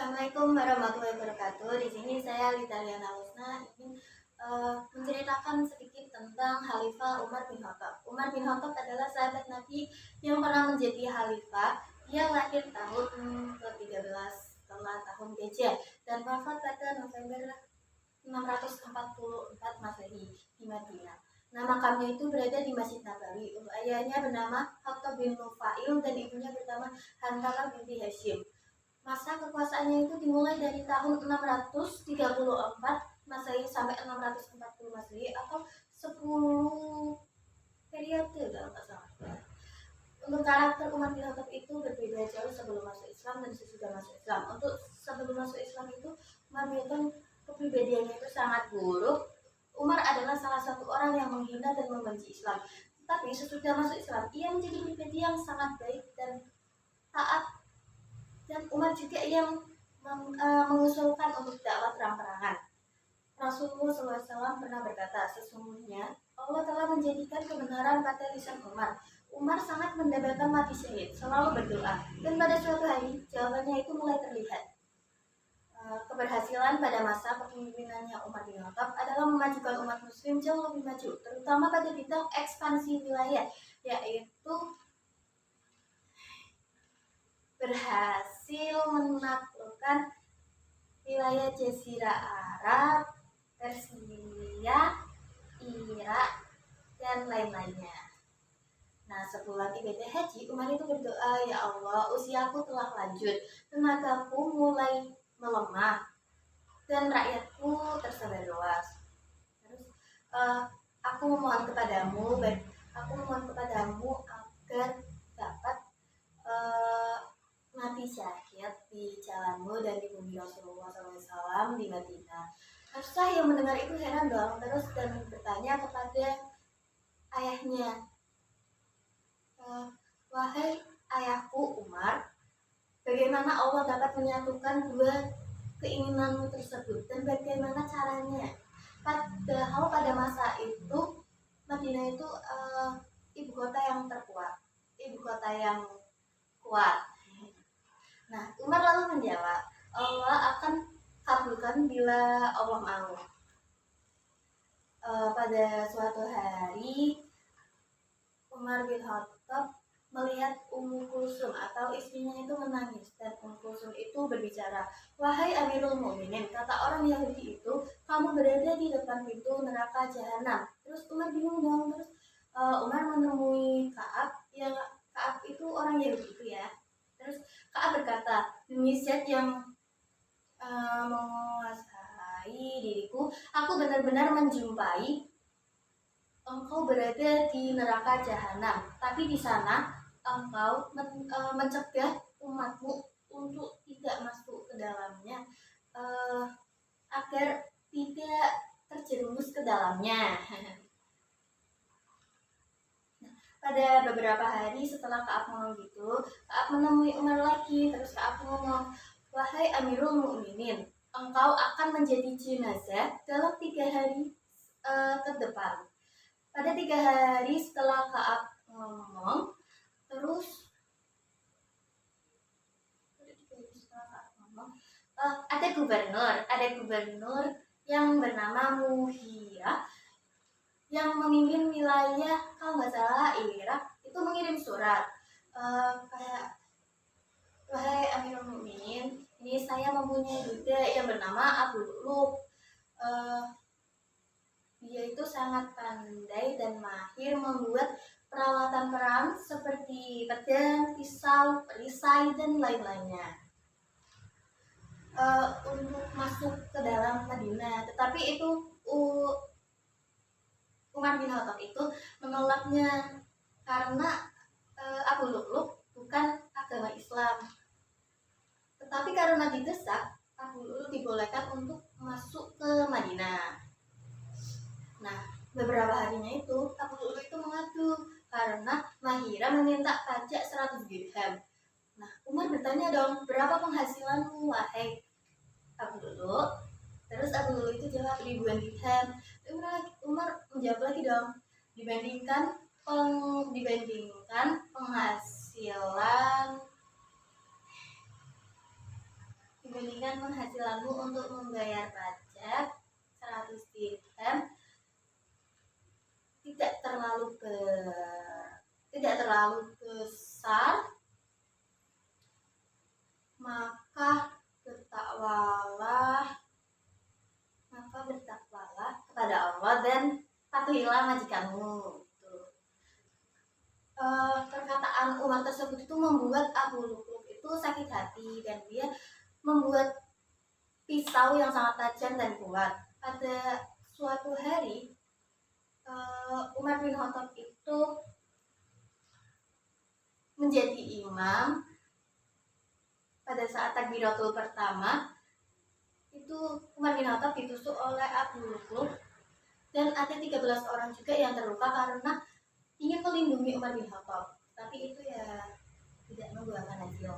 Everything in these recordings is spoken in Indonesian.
Assalamualaikum warahmatullahi wabarakatuh. Di sini saya Litaliana Lusna ingin menceritakan sedikit tentang Khalifah Umar bin Khattab. Umar bin Khattab adalah sahabat Nabi yang pernah menjadi khalifah. Dia lahir tahun ke-13 setelah tahun Gajah dan wafat pada November 644 Masehi di Madinah. Nah, makamnya itu berada di Masjid Nabawi. Ayahnya bernama Khattab bin Nufail dan ibunya bernama Hantalah binti Hashim. Masa kekuasaannya itu dimulai dari tahun 634 Masehi sampai 640 Masehi atau 10 periode kalau nggak salah. Untuk karakter Umar bin Khattab itu berbeda jauh sebelum masuk Islam dan sesudah masuk Islam. Untuk sebelum masuk Islam itu Umar bin Khattab kepribadiannya itu sangat buruk. Umar adalah salah satu orang yang menghina dan membenci Islam. Tapi sesudah masuk Islam, ia menjadi pribadi yang sangat baik dan taat. Dan Umar juga yang mengusulkan untuk dakwah terang-terangan. Rasulullah SAW pernah berkata, sesungguhnya Allah telah menjadikan kebenaran pada lisan Umar. Umar sangat mendapatkan mati syahid, selalu berdoa. Dan pada suatu hari, jawabannya itu mulai terlihat. Keberhasilan pada masa kepemimpinannya Umar bin Khattab adalah memajukan umat muslim jauh lebih maju, terutama pada bidang ekspansi wilayah, yaitu berhasil menaklukkan wilayah Jazirah Arab, Persia, Irak, dan lain-lainnya. Nah, setelah ibadah haji, Umar itu berdoa, ya Allah, usiaku telah lanjut, tenagaku mulai melemah, dan rakyatku tersebar luas. Terus, aku memohon kepadamu agar dapat mati syahid di jalanmu dan di bumi Rasulullah SAW di Madinah. Hafsah yang mendengar itu heran dong, terus dan bertanya kepada ayahnya, wahai ayahku Umar, bagaimana Allah dapat menyatukan dua keinginanmu tersebut dan bagaimana caranya? Padahal pada masa itu Madinah itu ibu kota yang terkuat, ibu kota yang kuat. Nah, Umar lalu menjawab, Allah akan kabulkan bila Allah mau. Pada suatu hari, Umar bin Khattab melihat Ummu Kulsum atau istrinya itu menangis, dan Ummu Kulsum itu berbicara, wahai Amirul Mukminin, kata orang Yahudi itu, kamu berada di depan pintu neraka Jahanam. Terus Umar bingung dong, terus Umar menemui Ka'ab, yang Ka'ab itu orang Yahudi itu ya. Terus Ka'ab berkata, demi zat yang menguasai diriku, aku benar-benar menjumpai engkau berada di neraka Jahanam. Tapi di sana engkau mencegah umatmu untuk tidak masuk ke dalamnya, agar tidak terjerumus ke dalamnya. Pada beberapa hari setelah Ka'ab ngomong gitu, Ka'ab menemui Umar lagi. Terus Ka'ab ngomong, wahai Amirul Mukminin, engkau akan menjadi jenazah dalam 3 hari ke depan. Pada 3 hari setelah Ka'ab ngomong, terus ada gubernur yang bernama Muhira yang memimpin wilayah, kalau nggak salah Irak, itu mengirim surat kayak, wahai Amirul Mukminin, ini saya mempunyai budak yang bernama Abu Lu'lu'b. Dia itu sangat pandai dan mahir membuat peralatan perang seperti pedang, pisau, perisai, dan lain-lainnya untuk masuk ke dalam Madinah. Tetapi itu Umar bin Khattab itu menolaknya karena Abu Lu'lu'b bukan agama Islam. Tetapi karena didesak, Abu Lu'lu'b dibolehkan untuk masuk ke Madinah. Nah, beberapa harinya itu Abu Lu'lu'b itu mengadu karena Mahira meminta pajak 100 dirham. Nah, Umar bertanya dong, berapa penghasilanmu wahai Abu Lu'lu'b? Terus Abu Lu'lu'b itu jawab ribuan dirham. Umar menjawab lagi dong, dibandingkan dibandingkan penghasilanmu untuk membayar pajak 100 dirham tidak terlalu besar, maka bertakwalah kepada Allah dan patuhilah majikanmu. Perkataan Umar tersebut itu membuat Abu Lu'lu'ah itu sakit hati dan dia membuat pisau yang sangat tajam dan kuat. Pada suatu hari Umar bin Khattab itu menjadi imam. Pada saat takbiratul pertama itu Umar bin Khattab ditusuk oleh Abu Lu'lu'ah dan ada 13 orang juga yang terluka karena ingin melindungi Umar bin Khattab, tapi itu ya tidak membuahkan hasil.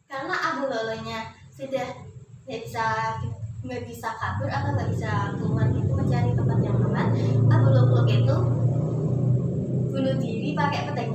Karena Abu Lu'lu'ahnya sudah nggak bisa kabur atau nggak bisa keluar itu mencari tempat yang aman, Abu Lu'lu'ah itu bunuh diri pakai pedang